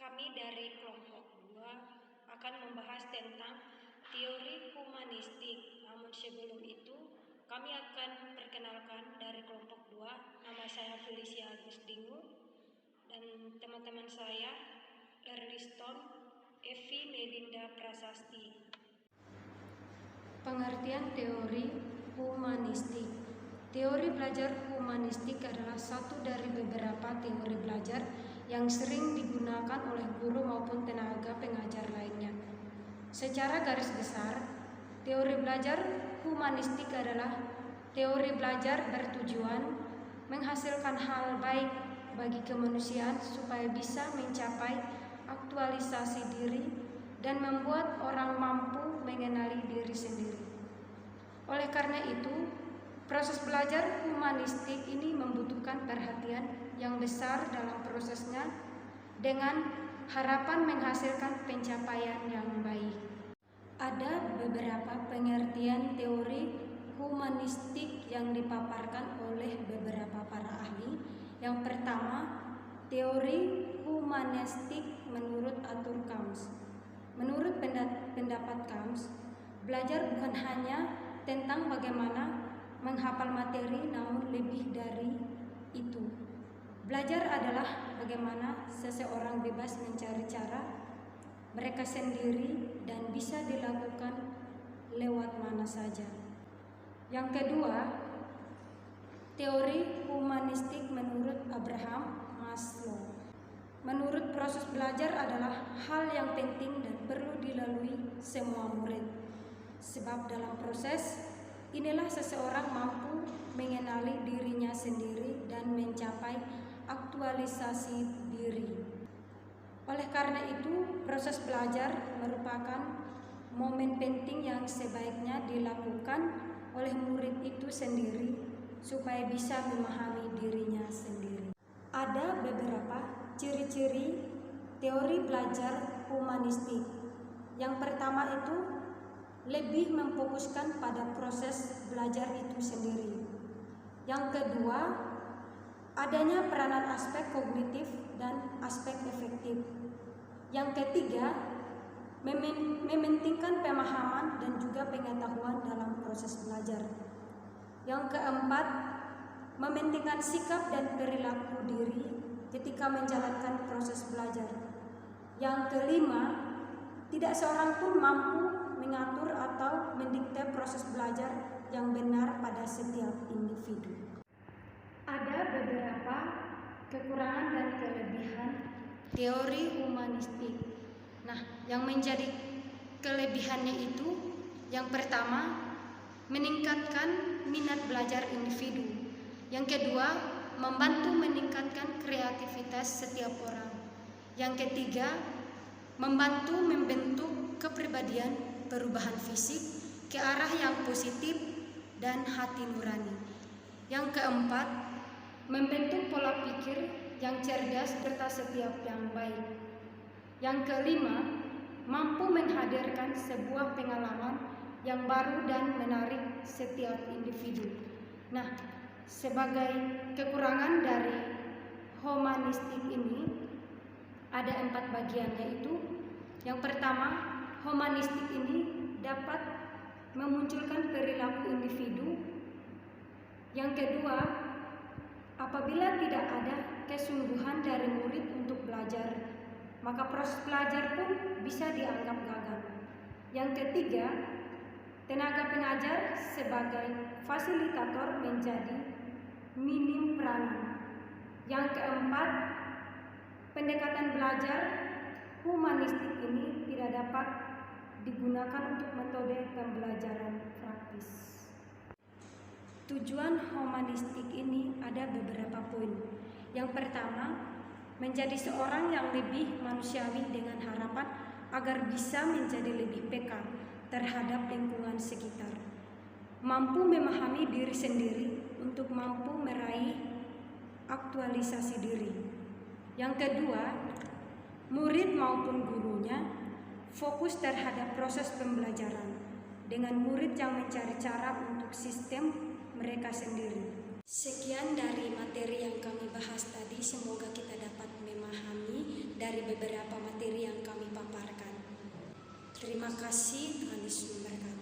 Kami dari kelompok 2 akan membahas tentang teori humanistik. Namun sebelum itu, kami akan perkenalkan dari kelompok 2. Nama saya Felicia Agustingu dan teman-teman saya Erliston Evi Melinda Prasasti. Pengertian teori humanistik. Teori belajar humanistik adalah satu dari beberapa teori belajar yang sering digunakan oleh guru maupun tenaga pengajar lainnya. Secara garis besar, teori belajar humanistik adalah teori belajar bertujuan menghasilkan hal baik bagi kemanusiaan supaya bisa mencapai aktualisasi diri dan membuat orang mampu mengenali diri sendiri. Oleh karena itu, proses belajar humanistik ini membutuhkan perhatian yang besar dalam prosesnya dengan harapan menghasilkan pencapaian yang baik. Ada beberapa pengertian teori humanistik yang dipaparkan oleh beberapa para ahli. Yang pertama, teori humanistik menurut Arthur Kampf. Menurut pendapat Kampf, belajar bukan hanya tentang bagaimana menghafal materi, namun lebih dari itu. Belajar adalah bagaimana seseorang bebas mencari cara mereka sendiri dan bisa dilakukan lewat mana saja. Yang kedua, teori humanistik menurut Abraham Maslow. Menurut proses belajar adalah hal yang penting dan perlu dilalui semua murid. Sebab dalam proses inilah seseorang mampu mengenali dirinya sendiri dan mencapai aktualisasi diri. Oleh karena itu, proses belajar merupakan momen penting yang sebaiknya dilakukan oleh murid itu sendiri supaya bisa memahami dirinya sendiri. Ada beberapa ciri-ciri teori belajar humanistik. Yang pertama itu lebih memfokuskan pada proses belajar itu sendiri. Yang kedua, adanya peranan aspek kognitif dan aspek efektif. Yang ketiga, mementingkan pemahaman dan juga pengetahuan dalam proses belajar. Yang keempat, mementingkan sikap dan perilaku diri ketika menjalankan proses belajar. Yang kelima, tidak seorang pun mampu mengatur atau mendikte proses belajar yang benar pada setiap individu. Ada beberapa kekurangan dan kelebihan teori humanistik. Nah, yang menjadi kelebihannya itu, yang pertama, meningkatkan minat belajar individu. Yang kedua, membantu meningkatkan kreativitas setiap orang. Yang ketiga, membantu membentuk kepribadian perubahan fisik ke arah yang positif dan hati nurani. Yang keempat, membentuk pola pikir yang cerdas serta setiap yang baik. Yang kelima, mampu menghadirkan sebuah pengalaman yang baru dan menarik setiap individu. Nah, sebagai kekurangan dari humanistik ini ada 4 bagian, yaitu yang pertama, humanistik ini dapat memunculkan perilaku individu. Yang kedua, apabila tidak ada kesungguhan dari murid untuk belajar, maka proses belajar pun bisa dianggap gagal. Yang ketiga, tenaga pengajar sebagai fasilitator menjadi minim peranan. Yang keempat, pendekatan belajar humanistik ini tidak dapat digunakan untuk metode pembelajaran praktis. Tujuan humanistik ini ada beberapa poin. Yang pertama, menjadi seorang yang lebih manusiawi dengan harapan agar bisa menjadi lebih peka terhadap lingkungan sekitar. Mampu memahami diri sendiri untuk mampu meraih aktualisasi diri. Yang kedua, murid maupun gurunya fokus terhadap proses pembelajaran dengan murid yang mencari cara untuk sistem mereka sendiri. Sekian dari materi yang kami bahas tadi, semoga kita dapat memahami dari beberapa materi yang kami paparkan. Terima kasih, Tuhan Yesus memberkati.